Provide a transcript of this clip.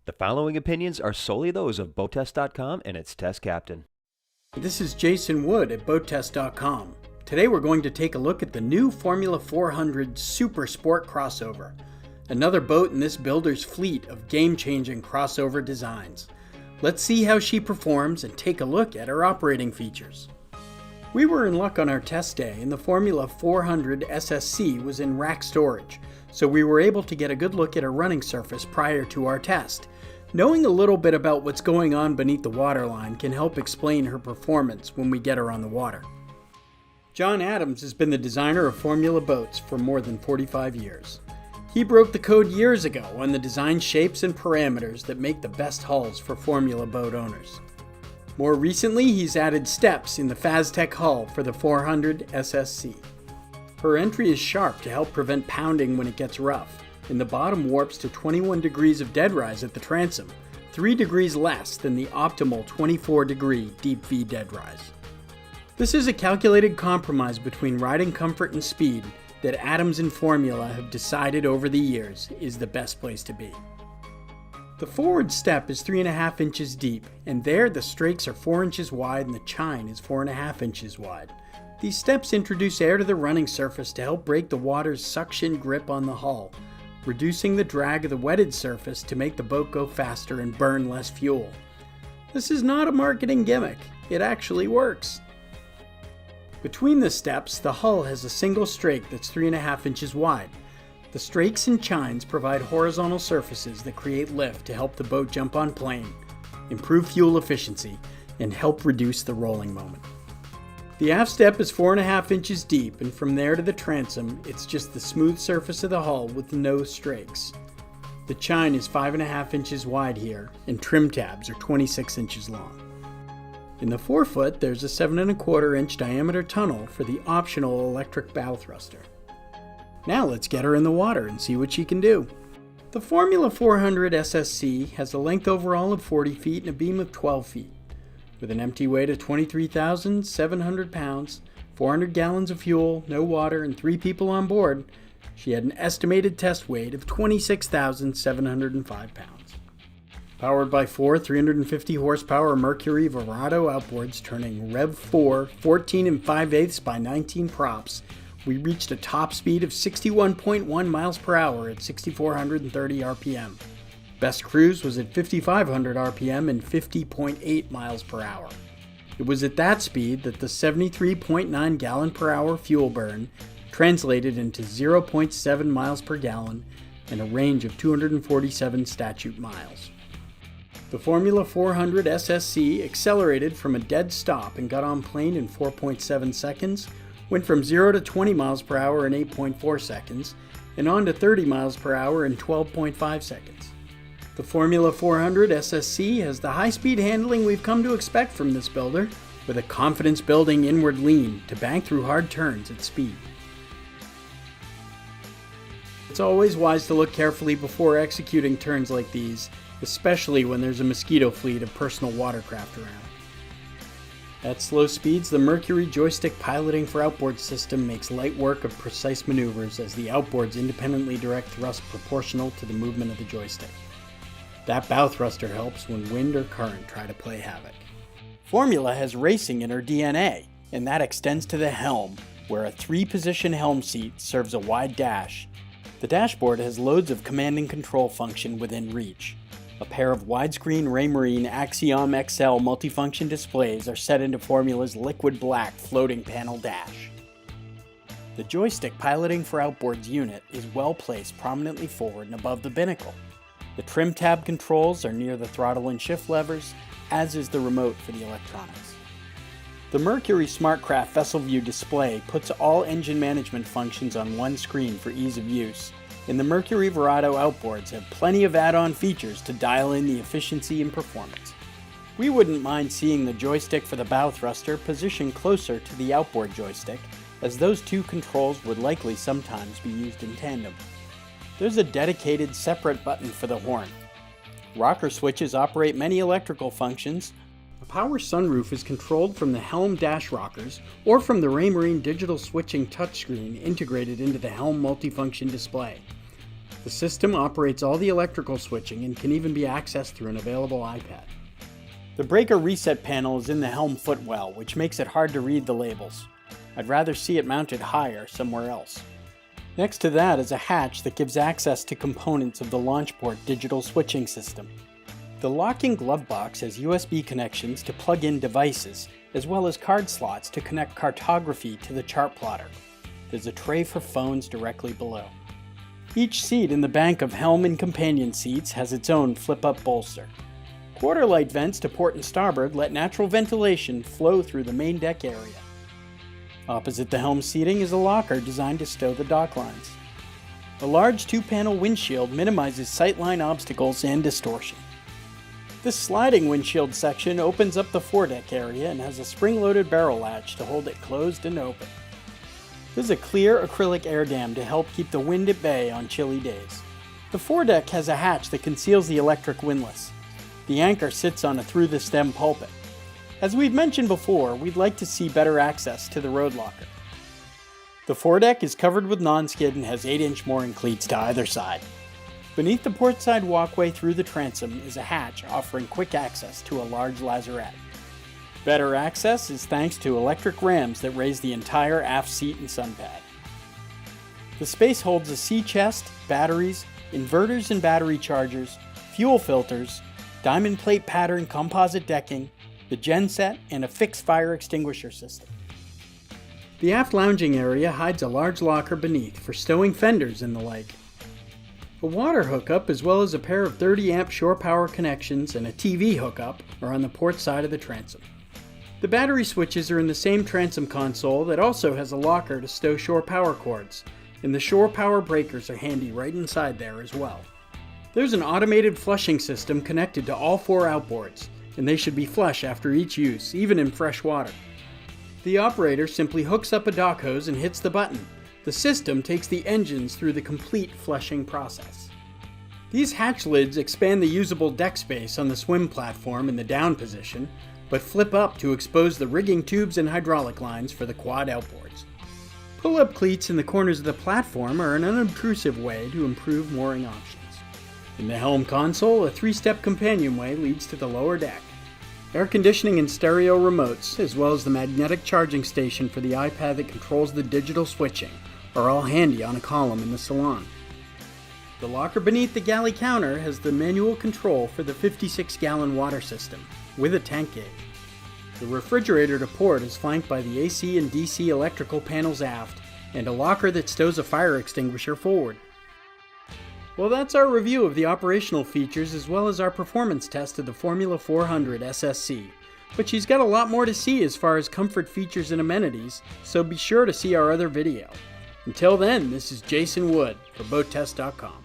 The following opinions are solely those of BoatTEST.com and its test captain. This is Jason Wood at BoatTEST.com. Today we're going to take a look at the new Formula 400 Super Sport Crossover, another boat in this builder's fleet of game-changing crossover designs. Let's see how she performs and take a look at her operating features. We were in luck on our test day, and the Formula 400 SSC was in rack storage, so we were able to get a good look at her running surface prior to our test. Knowing a little bit about what's going on beneath the waterline can help explain her performance when we get her on the water. John Adams has been the designer of Formula boats for more than 45 years. He broke the code years ago on the design shapes and parameters that make the best hulls for Formula boat owners. More recently, he's added steps in the Faztech hull for the 400 SSC. Her entry is sharp to help prevent pounding when it gets rough, and the bottom warps to 21 degrees of dead rise at the transom, 3 degrees less than the optimal 24-degree deep V dead rise. This is a calculated compromise between riding comfort and speed that Adams and Formula have decided over the years is the best place to be. The forward step is 3.5 inches deep, and there the strakes are 4 inches wide and the chine is 4.5 inches wide. These steps introduce air to the running surface to help break the water's suction grip on the hull, reducing the drag of the wetted surface to make the boat go faster and burn less fuel. This is not a marketing gimmick, it actually works. Between the steps, the hull has a single strake that's 3.5 inches wide. The strakes and chines provide horizontal surfaces that create lift to help the boat jump on plane, improve fuel efficiency, and help reduce the rolling moment. The aft step is 4.5 inches deep, and from there to the transom, it's just the smooth surface of the hull with no strakes. The chine is 5.5 inches wide here, and trim tabs are 26 inches long. In the forefoot, there's a 7.25 inch diameter tunnel for the optional electric bow thruster. Now let's get her in the water and see what she can do. The Formula 400 SSC has a length overall of 40 feet and a beam of 12 feet. With an empty weight of 23,700 pounds, 400 gallons of fuel, no water, and 3 people on board, she had an estimated test weight of 26,705 pounds. Powered by 4 350 horsepower Mercury Verado outboards turning Rev 4 14 5/8 by 19 props, we reached a top speed of 61.1 miles per hour at 6,430 RPM. Best cruise was at 5,500 RPM and 50.8 miles per hour. It was at that speed that the 73.9 gallon per hour fuel burn translated into 0.7 miles per gallon and a range of 247 statute miles. The Formula 400 SSC accelerated from a dead stop and got on plane in 4.7 seconds, went from 0 to 20 miles per hour in 8.4 seconds, and on to 30 miles per hour in 12.5 seconds. The Formula 400 SSC has the high-speed handling we've come to expect from this builder, with a confidence-building inward lean to bank through hard turns at speed. It's always wise to look carefully before executing turns like these, especially when there's a mosquito fleet of personal watercraft around. At slow speeds, the Mercury joystick piloting for outboard system makes light work of precise maneuvers as the outboards independently direct thrust proportional to the movement of the joystick. That bow thruster helps when wind or current try to play havoc. Formula has racing in her DNA, and that extends to the helm, where a 3-position helm seat serves a wide dash. The dashboard has loads of command and control function within reach. A pair of widescreen Raymarine Axiom XL multifunction displays are set into Formula's liquid black floating panel dash. The joystick piloting for outboards unit is well placed prominently forward and above the binnacle. The trim tab controls are near the throttle and shift levers, as is the remote for the electronics. The Mercury SmartCraft Vessel View display puts all engine management functions on one screen for ease of use, and the Mercury Verado outboards have plenty of add-on features to dial in the efficiency and performance. We wouldn't mind seeing the joystick for the bow thruster positioned closer to the outboard joystick, as those two controls would likely sometimes be used in tandem. There's a dedicated separate button for the horn. Rocker switches operate many electrical functions. A power sunroof is controlled from the helm dash rockers or from the Raymarine digital switching touchscreen integrated into the helm multifunction display. The system operates all the electrical switching and can even be accessed through an available iPad. The breaker reset panel is in the helm footwell, which makes it hard to read the labels. I'd rather see it mounted higher somewhere else. Next to that is a hatch that gives access to components of the LaunchPort digital switching system. The locking glove box has USB connections to plug in devices, as well as card slots to connect cartography to the chart plotter. There's a tray for phones directly below. Each seat in the bank of helm and companion seats has its own flip-up bolster. Quarter light vents to port and starboard let natural ventilation flow through the main deck area. Opposite the helm seating is a locker designed to stow the dock lines. A large 2-panel windshield minimizes sightline obstacles and distortion. This sliding windshield section opens up the foredeck area and has a spring-loaded barrel latch to hold it closed and open. There's a clear acrylic air dam to help keep the wind at bay on chilly days. The foredeck has a hatch that conceals the electric windlass. The anchor sits on a through-the-stem pulpit. As we've mentioned before, we'd like to see better access to the road locker. The foredeck is covered with non-skid and has 8-inch mooring cleats to either side. Beneath the portside walkway through the transom is a hatch offering quick access to a large lazarette. Better access is thanks to electric rams that raise the entire aft seat and sunpad. The space holds a sea chest, batteries, inverters and battery chargers, fuel filters, diamond plate pattern composite decking, the genset, and a fixed fire extinguisher system. The aft lounging area hides a large locker beneath for stowing fenders and the like. A water hookup as well as a pair of 30-amp shore power connections and a TV hookup are on the port side of the transom. The battery switches are in the same transom console that also has a locker to stow shore power cords, and the shore power breakers are handy right inside there as well. There's an automated flushing system connected to all 4 outboards, and they should be flush after each use, even in fresh water. The operator simply hooks up a dock hose and hits the button. The system takes the engines through the complete flushing process. These hatch lids expand the usable deck space on the swim platform in the down position, but flip up to expose the rigging tubes and hydraulic lines for the quad outboards. Pull-up cleats in the corners of the platform are an unobtrusive way to improve mooring options. In the helm console, a 3-step companionway leads to the lower deck. Air conditioning and stereo remotes, as well as the magnetic charging station for the iPad that controls the digital switching, are all handy on a column in the salon. The locker beneath the galley counter has the manual control for the 56-gallon water system, with a tank gauge. The refrigerator to port is flanked by the AC and DC electrical panels aft, and a locker that stows a fire extinguisher forward. Well, that's our review of the operational features as well as our performance test of the Formula 400 SSC. But she's got a lot more to see as far as comfort features and amenities, so be sure to see our other video. Until then, this is Jason Wood for BoatTEST.com.